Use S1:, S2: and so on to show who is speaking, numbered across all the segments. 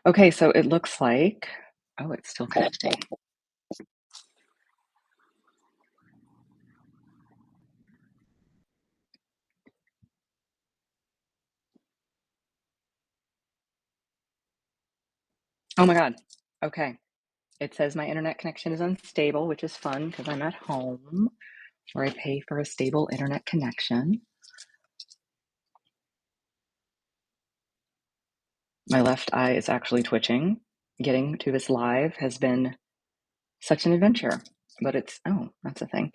S1: Okay, so it looks like, oh, it's still connecting. Oh my God. Okay. It says my internet connection is unstable, which is fun because I'm at home where I pay for a stable internet connection. My left eye is actually twitching. Getting to this live has been such an adventure, but oh, that's a thing.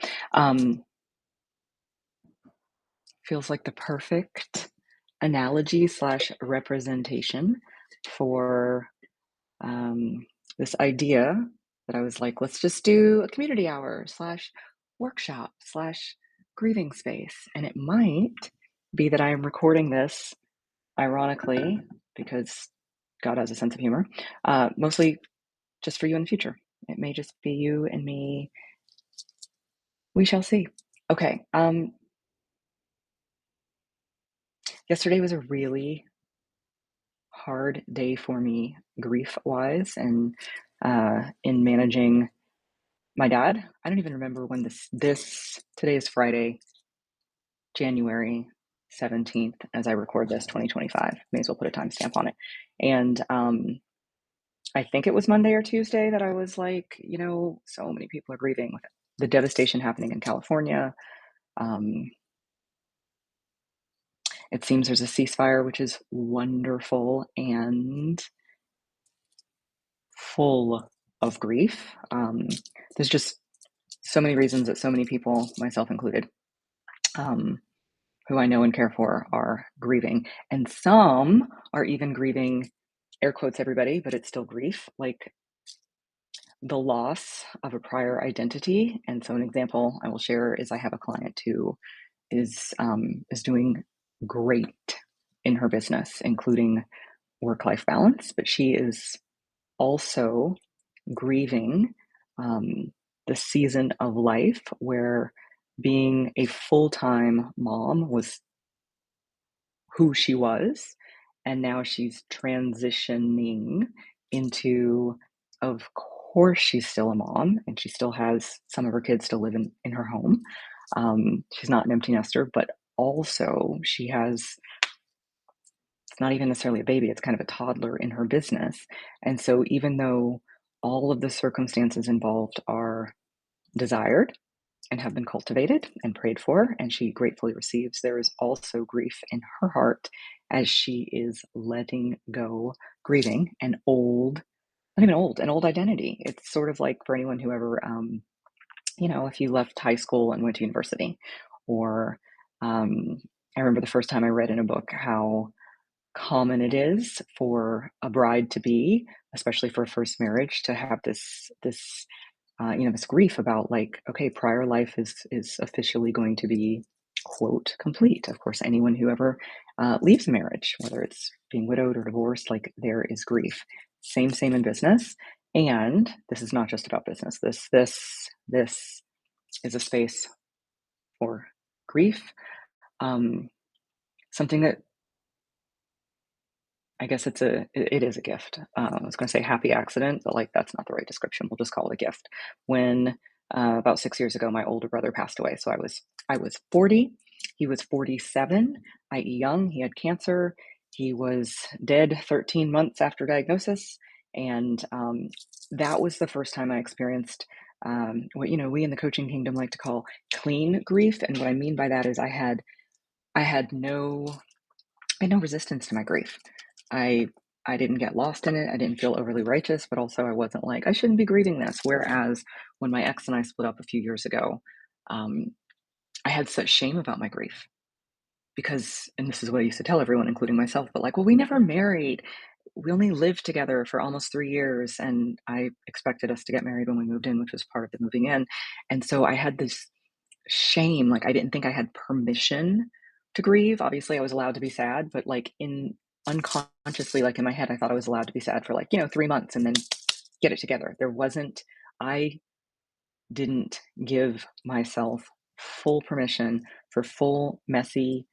S1: Feels like the perfect analogy slash representation for this idea that I was like, let's just do a community hour slash workshop slash grieving space. And it might be that I am recording this ironically because God has a sense of humor, mostly just for you in the future. It may just be you and me. We shall see. Okay. Yesterday was a really hard day for me, grief wise, and in managing my dad. I don't even remember when today is Friday, January 17th, as I record this, 2025. May as well put a timestamp on it. And I think it was Monday or Tuesday that I was like, so many people are grieving with the devastation happening in California. Um, it seems there's a ceasefire, which is wonderful and full of grief. There's just so many reasons that so many people, myself included, who I know and care for, are grieving. And some are even grieving, air quotes everybody, but it's still grief, like the loss of a prior identity. And so an example I will share is I have a client who is doing great in her business, including work-life balance, but she is also grieving the season of life where being a full-time mom was who she was, and now she's transitioning into, of course, she's still a mom, and she still has some of her kids still live in her home. She's not an empty nester, but also she has, it's not even necessarily a baby, it's kind of a toddler in her business. And so even though all of the circumstances involved are desired and have been cultivated and prayed for, and she gratefully receives, there is also grief in her heart as she is letting go, grieving an old, not even old, an old identity. It's sort of like for anyone who ever, if you left high school and went to university, or I remember the first time I read in a book how common it is for a bride to be, especially for a first marriage, to have this grief about like, okay, prior life is officially going to be quote complete. Of course, anyone who ever leaves a marriage, whether it's being widowed or divorced, like there is grief. Same in business, and this is not just about business. This is a space for grief. Something that I guess it is a gift. I was going to say happy accident, but like that's not the right description. We'll just call it a gift. When about 6 years ago, my older brother passed away. So I was 40. He was 47, i.e., young. He had cancer. He was dead 13 months after diagnosis, and that was the first time I experienced what we in the coaching kingdom like to call clean grief. And what I mean by that is I had no resistance to my grief. I I didn't get lost in it. I didn't feel overly righteous, but also I wasn't like, I shouldn't be grieving this. Whereas when my ex and I split up a few years ago, um, I had such shame about my grief because, and this is what I used to tell everyone, including myself, but like, well, we never married. We only lived together for almost 3 years, and I expected us to get married when we moved in, which was part of the moving in. And so I had this shame, like I didn't think I had permission to grieve. Obviously, I was allowed to be sad, but like in unconsciously, like in my head, I thought I was allowed to be sad for like, 3 months and then get it together. I didn't give myself full permission for full, messy,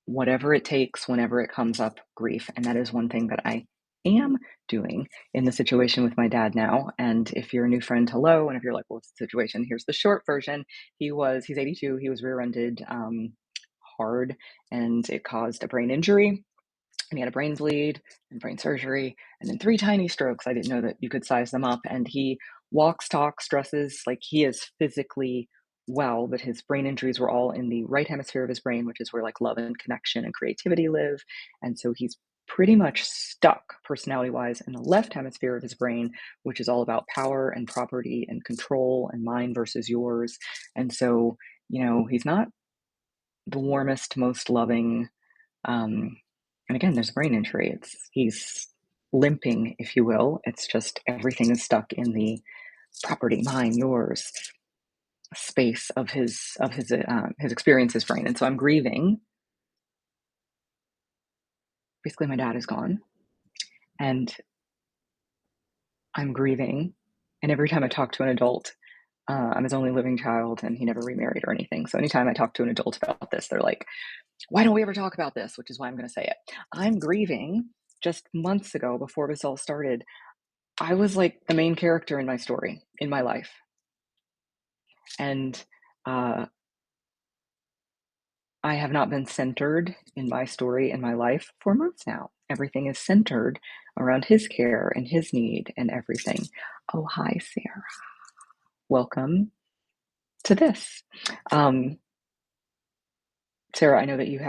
S1: whatever it takes, whenever it comes up, grief. And that is one thing that I am doing in the situation with my dad now. And if you're a new friend, hello. And if you're like, well, what's the situation? Here's the short version. He's 82. He was rear-ended hard, and it caused a brain injury, and he had a brain bleed and brain surgery and then three tiny strokes. I didn't know that you could size them up. And he walks, talks, dresses like he is physically well, but his brain injuries were all in the right hemisphere of his brain, which is where like love and connection and creativity live. And so he's pretty much stuck personality wise in the left hemisphere of his brain, which is all about power and property and control and mine versus yours. And so, he's not the warmest, most loving, um, and again, there's a brain injury. He's limping, if you will. It's just everything is stuck in the property, mine, yours space of his experiences brain. And so I'm grieving. Basically, my dad is gone, and I'm grieving. And every time I talk to an adult, I'm his only living child, and he never remarried or anything. So anytime I talk to an adult about this, they're like, "Why don't we ever talk about this?" Which is why I'm going to say it. I'm grieving. Just months ago, before this all started, I was like the main character in my story, in my life. And uh, I have not been centered in my story in my life for months now. Everything is centered around his care and his need and everything. Oh, hi, Sarah. Welcome to this. Um, Sarah, I know that your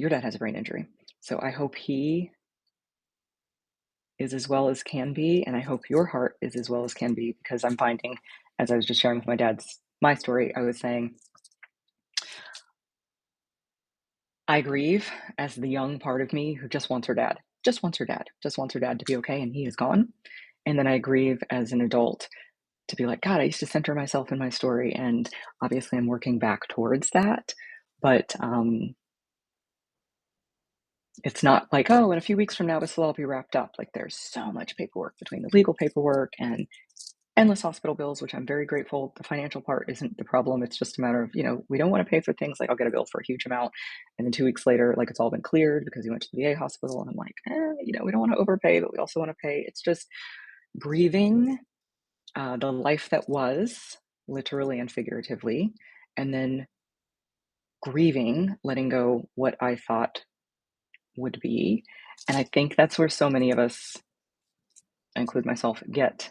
S1: dad has a brain injury. So I hope he is as well as can be. And I hope your heart is as well as can be, because I'm finding, as I was just sharing with my story, I was saying, I grieve as the young part of me who just wants her dad, just wants her dad, just wants her dad to be okay, and he is gone. And then I grieve as an adult to be like, God, I used to center myself in my story, and obviously I'm working back towards that. But it's not like, oh, in a few weeks from now, this will all be wrapped up. Like, there's so much paperwork between the legal paperwork and endless hospital bills, which I'm very grateful. The financial part isn't the problem. It's just a matter of, we don't want to pay for things like I'll get a bill for a huge amount. And then 2 weeks later, like it's all been cleared because he went to the VA hospital. And I'm like, we don't want to overpay, but we also want to pay. It's just grieving the life that was, literally and figuratively, and then grieving, letting go what I thought would be. And I think that's where so many of us, I include myself, get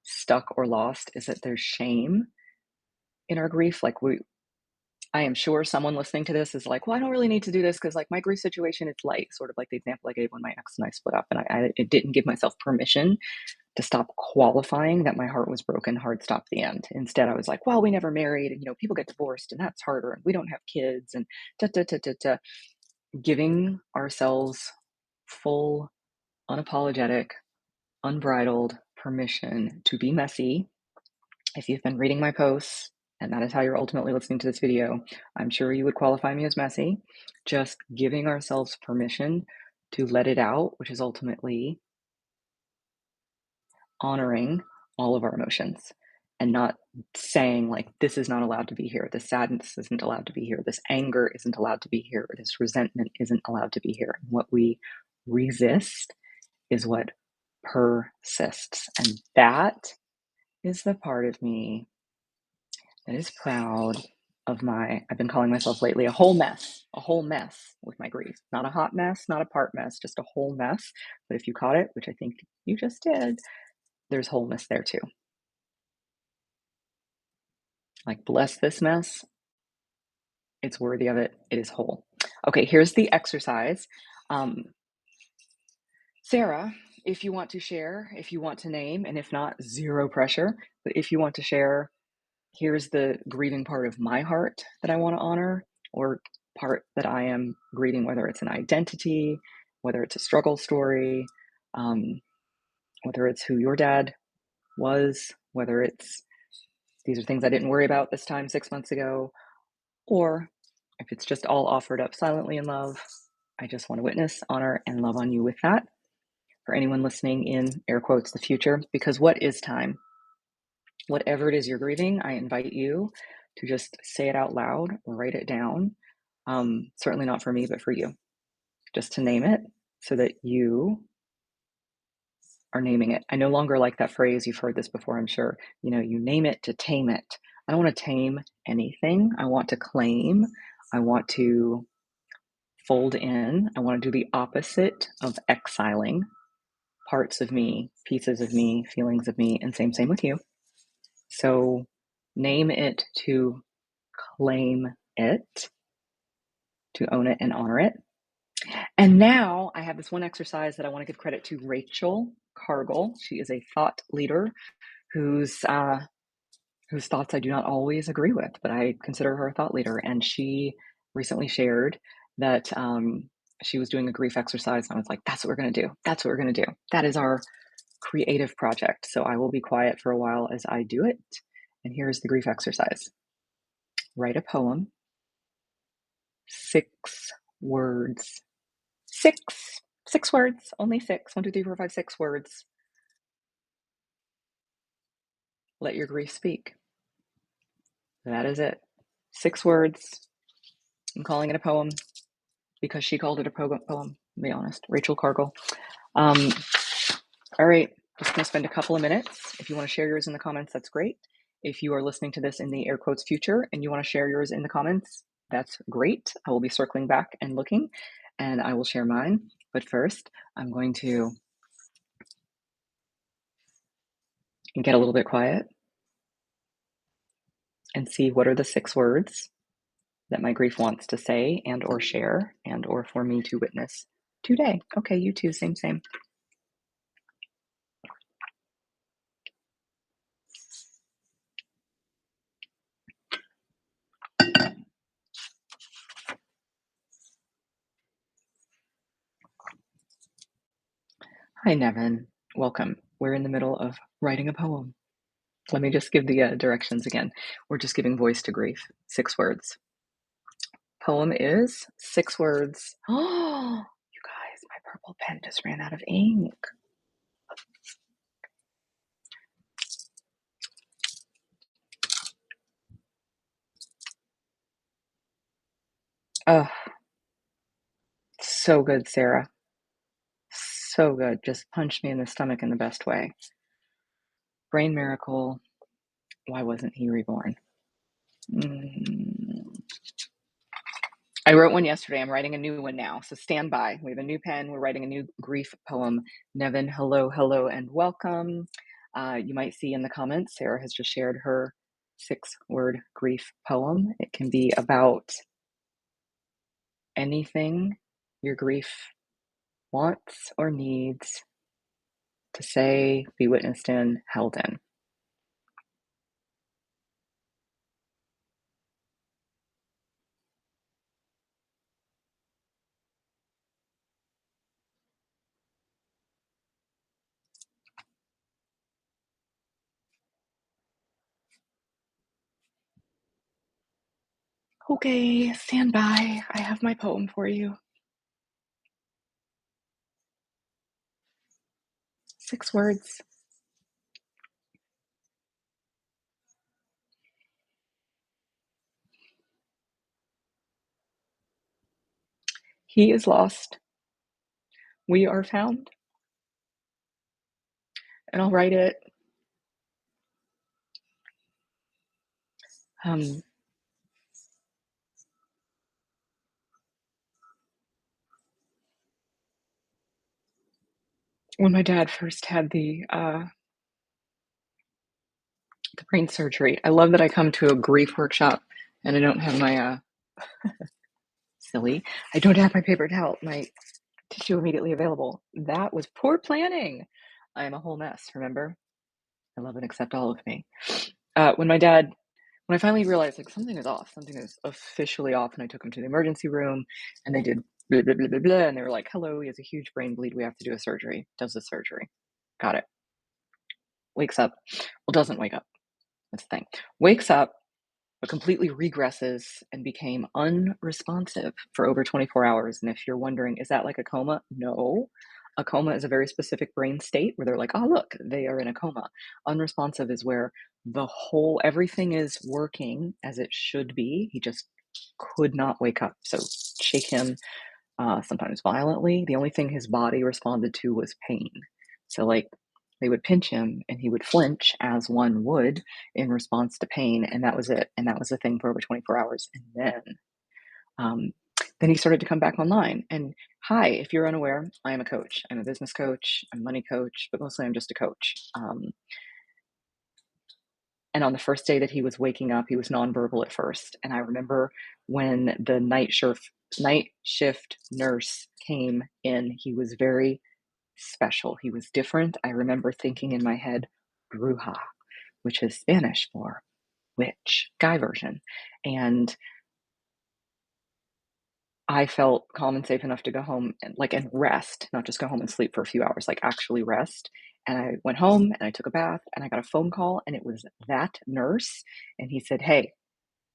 S1: stuck or lost, is that there's shame in our grief. Like I am sure someone listening to this is like, well, I don't really need to do this because like my grief situation is light, sort of like the example I gave when my ex and I split up. And it didn't give myself permission to stop qualifying that my heart was broken, hard stop the end. Instead, I was like, well, we never married, and people get divorced and that's harder, and we don't have kids, and da da da da da. Giving ourselves full, unapologetic, unbridled permission to be messy. If you've been reading my posts, and that is how you're ultimately listening to this video, I'm sure you would qualify me as messy. Just giving ourselves permission to let it out, which is ultimately honoring all of our emotions and not saying, like, this is not allowed to be here. This sadness isn't allowed to be here. This anger isn't allowed to be here. This resentment isn't allowed to be here. And what we resist is what persists. And that is the part of me that is proud of I've been calling myself lately a whole mess with my grief. Not a hot mess, not a part mess, just a whole mess. But if you caught it, which I think you just did, there's wholeness there too. Like, bless this mess. It's worthy of it. It is whole. Okay, here's the exercise. Um, Sarah, if you want to share, if you want to name, and if not, zero pressure, but if you want to share, here's the grieving part of my heart that I want to honor, or part that I am grieving, whether it's an identity, whether it's a struggle story, um, whether it's who your dad was, whether it's these are things I didn't worry about this time 6 months ago, or if it's just all offered up silently in love. I just want to witness, honor, and love on you with that. For anyone listening in air quotes, the future, because what is time? Whatever it is you're grieving, I invite you to just say it out loud or write it down. Certainly not for me, but for you. Just to name it, so that you are naming it. I no longer like that phrase. You've heard this before, I'm sure. You name it to tame it. I don't want to tame anything. I want to claim. I want to fold in. I want to do the opposite of exiling parts of me, pieces of me, feelings of me, and same with you. So name it to claim it, to own it and honor it. And now I have this one exercise that I want to give credit to Rachel Cargill. She is a thought leader whose thoughts I do not always agree with, but I consider her a thought leader. And she recently shared that she was doing a grief exercise, and I was like, "That's what we're going to do. That's what we're going to do. That is our creative project." So I will be quiet for a while as I do it. And here's the grief exercise: write a poem, 6 words, six words, only six. 1, 2, 3, 4, 5, 6 words. Let your grief speak. That is it. 6 words. I'm calling it a poem because she called it a poem, to be honest. Rachel Cargill. Um, all right, just going to spend a couple of minutes. If you want to share yours in the comments, that's great. If you are listening to this in the air quotes future and you want to share yours in the comments, that's great. I will be circling back and looking, and I will share mine. But first, I'm going to get a little bit quiet and see what are the 6 words that my grief wants to say and or share and or for me to witness today. Okay, you too, same. Hi, Nevin. Welcome. We're in the middle of writing a poem. Let me just give the directions again. We're just giving voice to grief. 6 words. Poem is 6 words. Oh, you guys, my purple pen just ran out of ink. Oh, so good, Sarah. So good. Just punched me in the stomach in the best way. Brain miracle. Why wasn't he reborn? I wrote one yesterday. I'm writing a new one now. So stand by. We have a new pen. We're writing a new grief poem. Nevin, hello, and welcome. You might see in the comments, Sarah has just shared her 6-word grief poem. It can be about anything your grief wants or needs to say, be witnessed in, held in. Okay, stand by. I have my poem for you. 6 words. He is lost. We are found. And I'll write it. When my dad first had the brain surgery, I love that I come to a grief workshop and I don't have my silly. I don't have my paper towel, my tissue immediately available. That was poor planning. I am a whole mess, remember? I love and accept all of me. When I finally realized like something is off, something is officially off, and I took him to the emergency room and they did blah, blah, blah, blah, blah, and they were like, hello, he has a huge brain bleed. We have to do a surgery. Does the surgery. Got it. Wakes up. Well, doesn't wake up. That's the thing. Wakes up, but completely regresses and became unresponsive for over 24 hours. And if you're wondering, is that like a coma? No. A coma is a very specific brain state where they're like, oh, look, they are in a coma. Unresponsive is where everything is working as it should be. He just could not wake up. So shake him, sometimes violently. The only thing his body responded to was pain. So, like, they would pinch him and he would flinch as one would in response to pain, and that was it. And that was the thing for over 24 hours. And um, then he started to come back online. And hi, if you're unaware, I am a coach. I'm a business coach, I'm a money coach, but mostly I'm just a coach. And on the first day that he was waking up, he was nonverbal at first. And I remember when the night shift nurse came in, he was very special. He was different. I remember thinking in my head, bruja, which is Spanish for witch, guy version. And I felt calm and safe enough to go home and rest, not just go home and sleep for a few hours, like actually rest. And I went home and I took a bath and I got a phone call and it was that nurse. And he said, "Hey,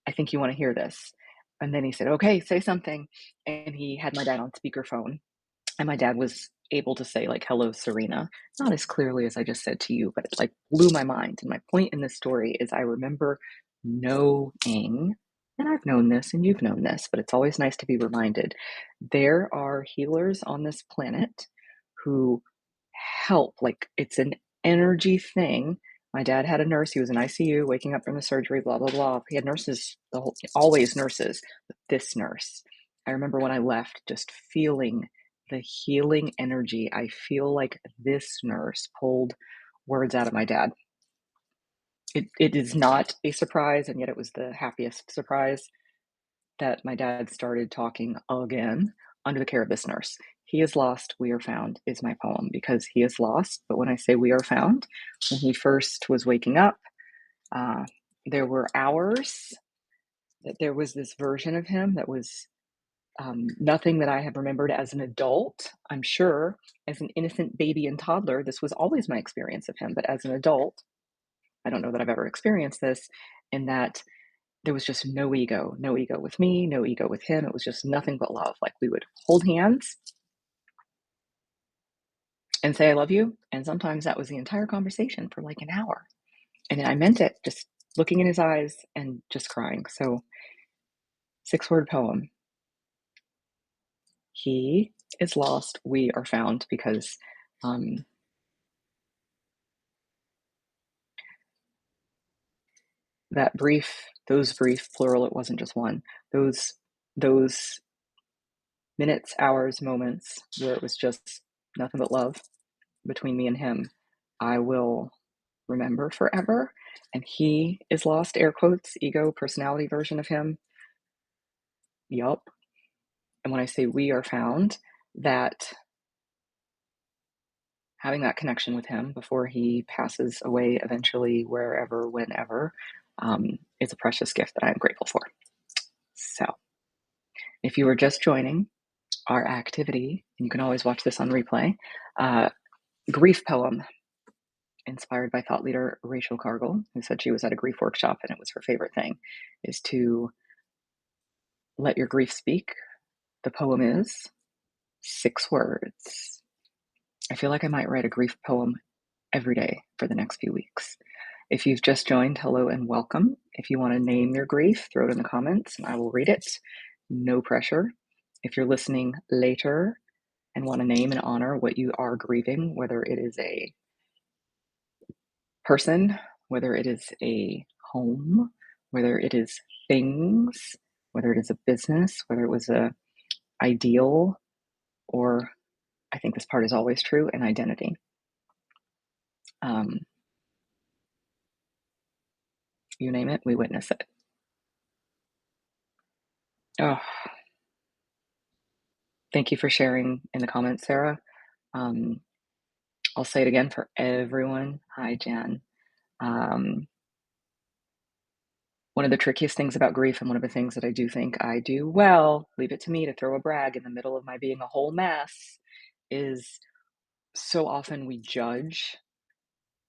S1: I think you want to hear this." And then he said, "Okay, say something." And he had my dad on speakerphone. And my dad was able to say, like, "Hello, Serena." Not as clearly as I just said to you, but it like blew my mind. And my point in this story is I remember knowing, and I've known this and you've known this, but it's always nice to be reminded there are healers on this planet who help. Like, it's an energy thing. My dad had a nurse, he was in ICU, waking up from the surgery, blah, blah, blah. He had nurses, always nurses, but this nurse. I remember when I left just feeling the healing energy. I feel like this nurse pulled words out of my dad. It is not a surprise, and yet it was the happiest surprise that my dad started talking again under the care of this nurse. He is lost, we are found is my poem because he is lost. But when I say we are found, when he first was waking up, uh, there were hours that there was this version of him that was nothing that I have remembered as an adult. I'm sure as an innocent baby and toddler, this was always my experience of him. But as an adult, I don't know that I've ever experienced this, in that there was just no ego with me, no ego with him. It was just nothing but love. Like, we would hold hands and say, "I love you." And sometimes that was the entire conversation for like an hour. And I meant it, just looking in his eyes and just crying. So, 6 word poem. He is lost, we are found, because um, those brief, plural, it wasn't just one, those, those minutes, hours, moments where it was just nothing but love between me and him, I will remember forever. And he is lost, air quotes, ego, personality version of him. Yup. And when I say we are found, that having that connection with him before he passes away eventually, wherever, whenever, is a precious gift that I'm grateful for. So, if you were just joining our activity, and you can always watch this on replay, uh, grief poem inspired by thought leader Rachel Cargill, who said she was at a grief workshop and it was her favorite thing, is to let your grief speak. The poem is 6 words. I feel like I might write a grief poem every day for the next few weeks. If you've just joined, hello and welcome. If you want to name your grief, throw it in the comments and I will read it. No pressure. If you're listening later and want to name and honor what you are grieving, whether it is a person, whether it is a home, whether it is things, whether it is a business, whether it was a ideal, or I think this part is always true, an identity. Um, you name it, we witness it. Oh, thank you for sharing in the comments, Sarah. Um, I'll say it again for everyone. Hi, Jen. Um, one of the trickiest things about grief, and one of the things that I do think I do well, leave it to me to throw a brag in the middle of my being a whole mess, is so often we judge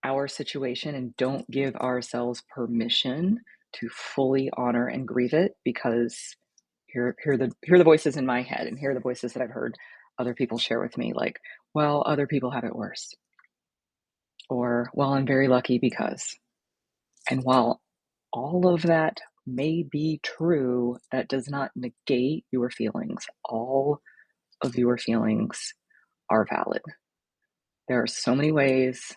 S1: our situation and don't give ourselves permission to fully honor and grieve it, because here are the voices in my head, and here are the voices that I've heard other people share with me, like, well, other people have it worse, or, well, I'm very lucky because. And while all of that may be true, that does not negate your feelings. All of your feelings are valid. There are so many ways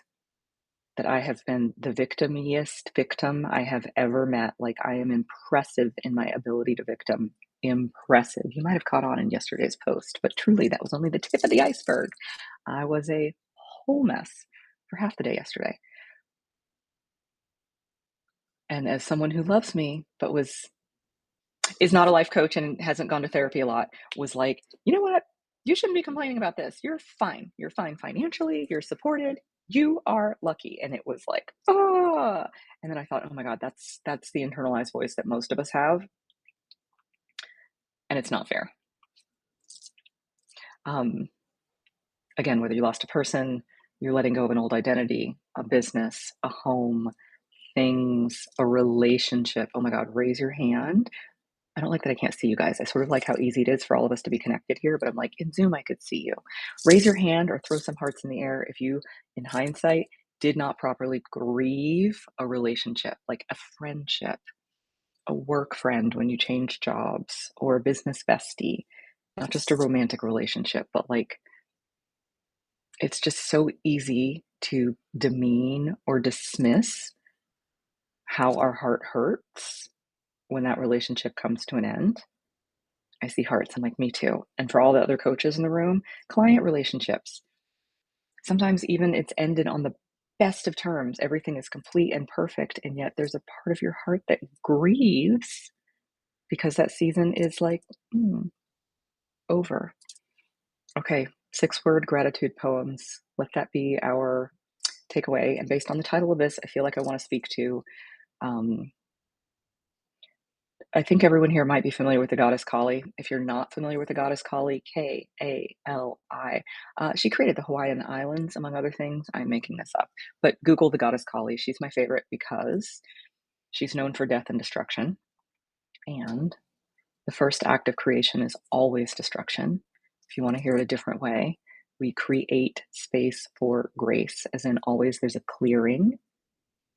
S1: that I have been the victimiest victim I have ever met. Like, I am impressive in my ability to victim. Impressive. You might have caught on in yesterday's post, but truly, that was only the tip of the iceberg. I was a whole mess for half the day yesterday. And as someone who loves me, but is not a life coach and hasn't gone to therapy a lot, was like, you know what? You shouldn't be complaining about this. You're fine. You're fine financially. You're supported. You are lucky. And it was like, ah. And then I thought, oh my God, that's the internalized voice that most of us have. And it's not fair. Um, again, whether you lost a person, you're letting go of an old identity, a business, a home, things, a relationship. Oh my God, raise your hand. I don't like that I can't see you guys. I sort of like how easy it is for all of us to be connected here, but I'm like, in Zoom, I could see you. Raise your hand or throw some hearts in the air if you, in hindsight, did not properly grieve a relationship, like a friendship, a work friend when you change jobs, or a business bestie, not just a romantic relationship, but like it's just so easy to demean or dismiss how our heart hurts when that relationship comes to an end. I see hearts. I'm like, me too. And for all the other coaches in the room, client relationships, sometimes even it's ended on the best of terms. Everything is complete and perfect. And yet there's a part of your heart that grieves because that season is like, over. Okay, 6-word gratitude poems. Let that be our takeaway. And based on the title of this, I feel like I want to speak to um, I think everyone here might be familiar with the goddess Kali. If you're not familiar with the goddess Kali, Kali, she created the Hawaiian Islands, among other things. I'm making this up, but Google the goddess Kali. She's my favorite because she's known for death and destruction. And the first act of creation is always destruction. If you want to hear it a different way, we create space for grace, as in always there's a clearing.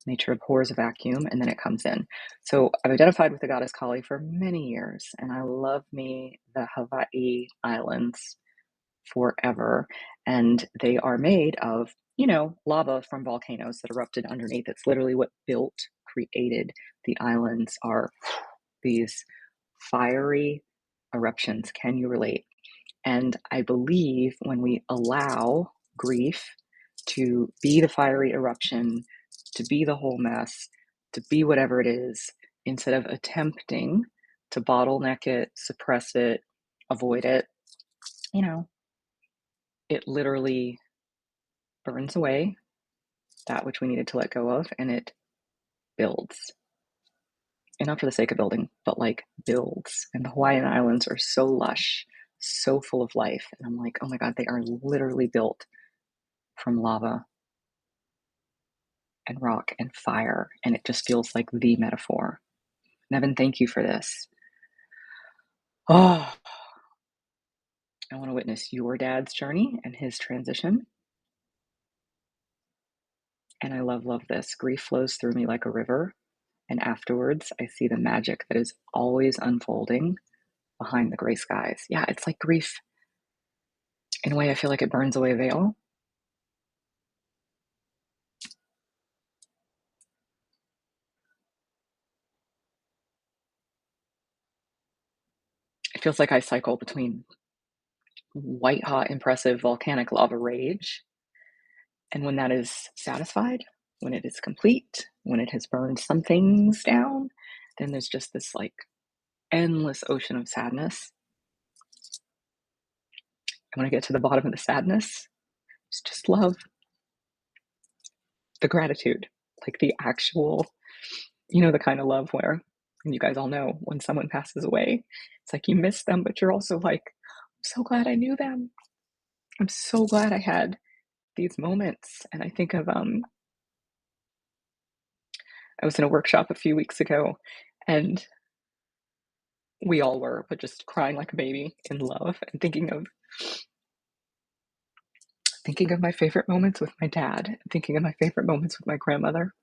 S1: Nature abhors a vacuum and then it comes in. So I've identified with the goddess Kali for many years, and I love me the Hawaii Islands forever. And they are made of, lava from volcanoes that erupted underneath. It's literally what created the islands are these fiery eruptions. Can you relate? And I believe when we allow grief to be the fiery eruption, to be the whole mess, to be whatever it is, instead of attempting to bottleneck it, suppress it, avoid it, you know, it literally burns away that which we needed to let go of and it builds. And not for the sake of building, but like builds. And the Hawaiian Islands are so lush, so full of life. And I'm like, oh my God, they are literally built from lava and rock and fire. And it just feels like the metaphor. Nevin, thank you for this. Oh, I want to witness your dad's journey and his transition. And I love this. Grief flows through me like a river. And afterwards, I see the magic that is always unfolding behind the gray skies. Yeah, it's like grief. In a way, I feel like it burns away a veil. It feels like I cycle between white hot, impressive volcanic lava rage. And when that is satisfied, when it is complete, when it has burned some things down, then there's just this like endless ocean of sadness. And when I get to the bottom of the sadness, it's just love, the gratitude, like the actual, the kind of love where, and you guys all know when someone passes away, it's like you miss them, but you're also like, I'm so glad I knew them. I'm so glad I had these moments. And I think of I was in a workshop a few weeks ago and we all were, but just crying like a baby in love and thinking of my favorite moments with my dad, thinking of my favorite moments with my grandmother.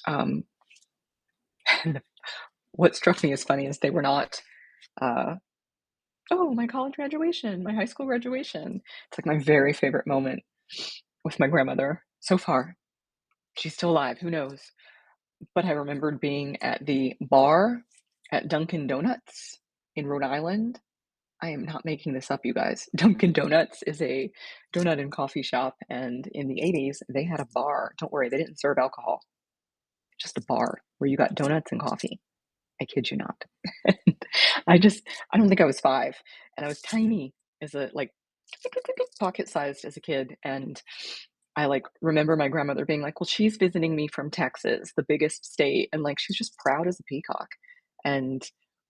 S1: Um, and what struck me as funny is they were not Oh, my college graduation, my high school graduation. It's like my very favorite moment with my grandmother so far. She's still alive, who knows? But I remembered being at the bar at Dunkin' Donuts in Rhode Island. I am not making this up, you guys. Dunkin' Donuts is a donut and coffee shop, and in the 80s, they had a bar. Don't worry, they didn't serve alcohol, just a bar where you got donuts and coffee. I kid you not. And I don't think I was 5, and I was tiny as a, like, pocket-sized as a kid, and I, like, remember my grandmother being like, "Well, she's visiting me from Texas, the biggest state," and, like, she's just proud as a peacock, and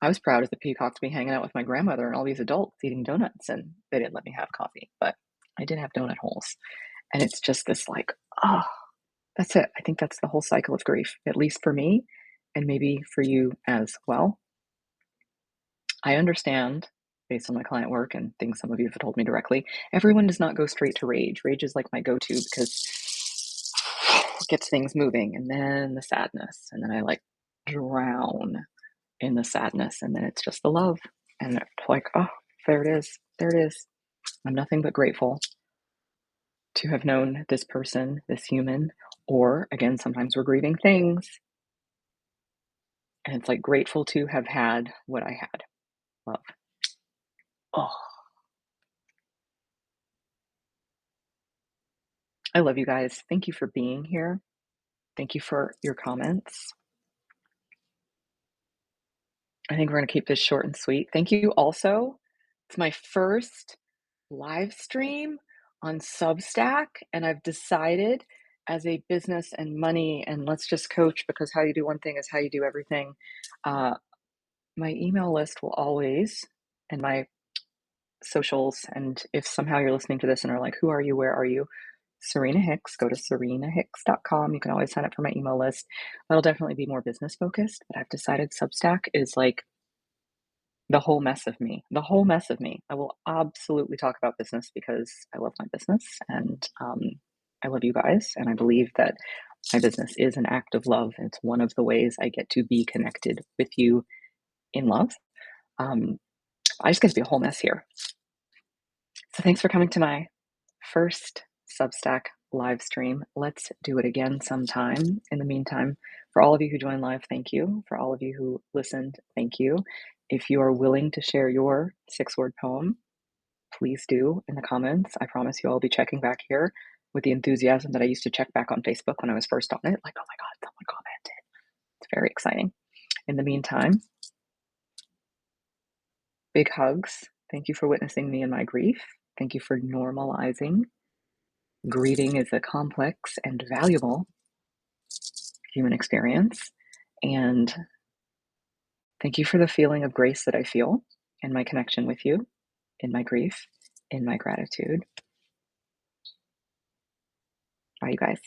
S1: I was proud as a peacock to be hanging out with my grandmother and all these adults eating donuts, and they didn't let me have coffee, but I did have donut holes, and it's just this, like, oh, that's it. I think that's the whole cycle of grief, at least for me, and maybe for you as well. I understand, based on my client work and things some of you have told me directly, everyone does not go straight to rage. Rage is like my go-to because it gets things moving, and then the sadness, and then I like drown in the sadness, and then it's just the love, and it's like, oh, there it is, there it is. I'm nothing but grateful to have known this person, this human, or again, sometimes we're grieving things, and it's like grateful to have had what I had. Love. Oh, I love you guys. Thank you for being here. Thank you for your comments. I think we're going to keep this short and sweet. Thank you also. It's my first live stream on Substack, and I've decided as a business and money and let's just coach because how you do one thing is how you do everything. Uh, my email list will always, and my socials, and if somehow you're listening to this and are like, who are you? Where are you? Serena Hicks, go to serenahicks.com. You can always sign up for my email list. That'll definitely be more business focused, but I've decided Substack is like the whole mess of me. The whole mess of me. I will absolutely talk about business because I love my business and I love you guys. And I believe that my business is an act of love. It's one of the ways I get to be connected with you in love. Um, I just get to be a whole mess here. So thanks for coming to my first Substack live stream. Let's do it again sometime. In the meantime, for all of you who joined live, thank you. For all of you who listened, thank you. If you are willing to share your 6 word poem, please do in the comments. I promise you I'll be checking back here with the enthusiasm that I used to check back on Facebook when I was first on it. Like, oh my God, someone commented. It's very exciting. In the meantime, big hugs. Thank you for witnessing me in my grief. Thank you for normalizing. Grieving is a complex and valuable human experience. And thank you for the feeling of grace that I feel in my connection with you, in my grief, in my gratitude. Bye, you guys.